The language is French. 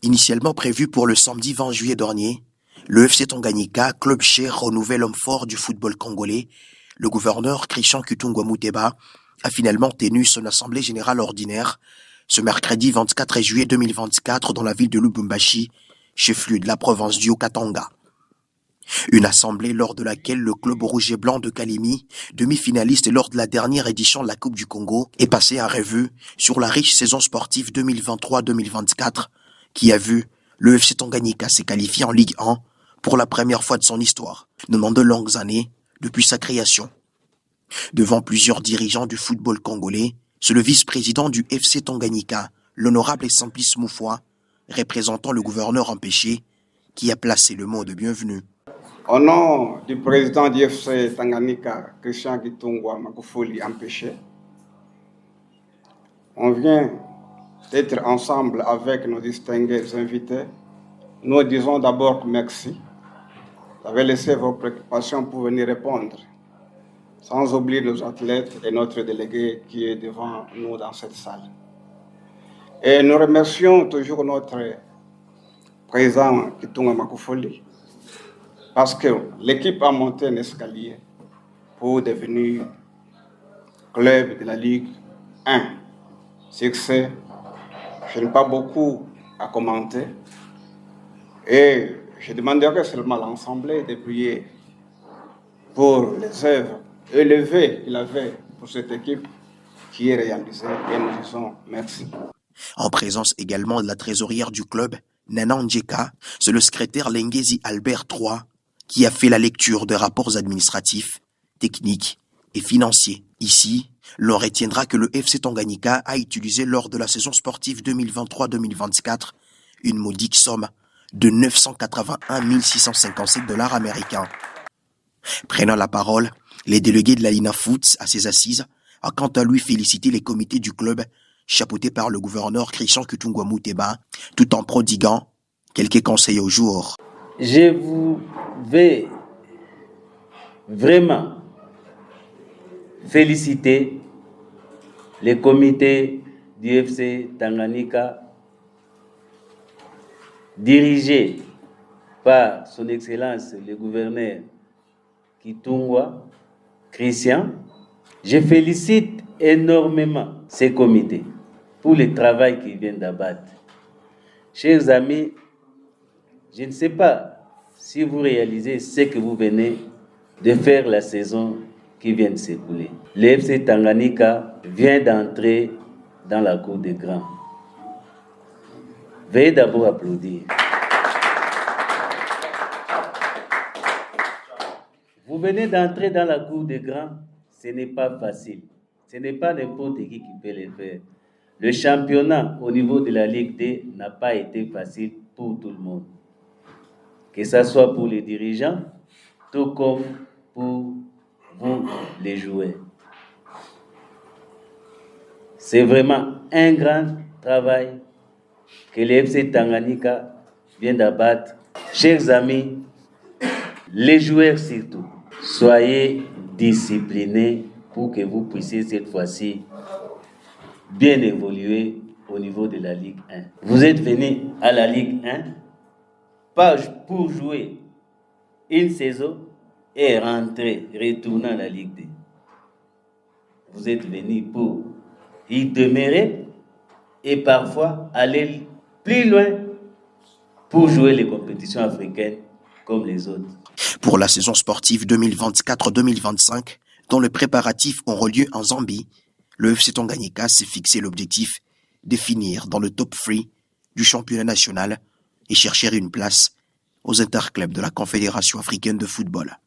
Initialement prévu pour le samedi 20 juillet dernier, le FC Tanganyika, club cher renouvelle homme fort du football congolais, le gouverneur Christian Kutungwa Muteba, a finalement tenu son assemblée générale ordinaire ce mercredi 24 juillet 2024 dans la ville de Lubumbashi, chef-lieu de la province du Haut-Katanga. Une assemblée lors de laquelle le club rouge et blanc de Kalemi, demi-finaliste lors de la dernière édition de la Coupe du Congo, est passé en revue sur la riche saison sportive 2023-2024 qui a vu le FC Tanganyika se qualifier en Ligue 1 pour la première fois de son histoire, menant de longues années depuis sa création. Devant plusieurs dirigeants du football congolais, c'est le vice-président du FC Tanganyika, l'honorable Simplice Moufoua, représentant le gouverneur empêché, qui a placé le mot de bienvenue. Au nom du président du FC Tanganyika, Christian Kutungwa Magufuli empêché, on vient d'être ensemble avec nos distingués invités. Nous disons d'abord merci. Vous avez laissé vos préoccupations pour venir répondre, sans oublier nos athlètes et notre délégué qui est devant nous dans cette salle. Et nous remercions toujours notre président Kutungwa Magufuli, parce que l'équipe a monté un escalier pour devenir club de la Ligue 1. Succès, je n'ai pas beaucoup à commenter. Et je demanderai seulement à l'Assemblée de prier pour les œuvres élevées qu'il avait pour cette équipe qui est réalisée. Et nous disons merci. En présence également de la trésorière du club, Nana Njeka, c'est le secrétaire Lengezi Albert III qui a fait la lecture des rapports administratifs, techniques et financiers. Ici, l'on retiendra que le FC Tanganyika a utilisé lors de la saison sportive 2023-2024 une modique somme de 981 657 $ américains. Prenant la parole, les délégués de la Lina Foot à ses assises a quant à lui félicité les comités du club chapeautés par le gouverneur Christian Kutungwa Muteba, tout en prodiguant quelques conseils au jour. Je vous vais vraiment féliciter les comités du FC Tanganyika dirigés par son Excellence le gouverneur Kutungwa Christian. Je félicite énormément ces comités pour le travail qu'ils viennent d'abattre. Chers amis, je ne sais pas si vous réalisez ce que vous venez de faire la saison qui vient de s'écouler. Le FC Tanganyika vient d'entrer dans la cour des grands. Veuillez d'abord applaudir. Vous venez d'entrer dans la cour des grands, ce n'est pas facile. Ce n'est pas n'importe qui peut le faire. Le championnat au niveau de la Ligue D n'a pas été facile pour tout le monde. Que ce soit pour les dirigeants, tout comme pour vous, les joueurs. C'est vraiment un grand travail que le FC Tanganyika vient d'abattre. Chers amis, les joueurs surtout, soyez disciplinés pour que vous puissiez cette fois-ci bien évoluer au niveau de la Ligue 1. Vous êtes venus à la Ligue 1 pas pour jouer une saison et retourner à la Ligue 2. Vous êtes venus pour y demeurer et parfois aller plus loin pour jouer les compétitions africaines comme les autres. Pour la saison sportive 2024-2025, dont les préparatifs auront lieu en Zambie, le FC Tanganyika s'est fixé l'objectif de finir dans le top 3 du championnat national et chercher une place aux interclubs de la Confédération africaine de football.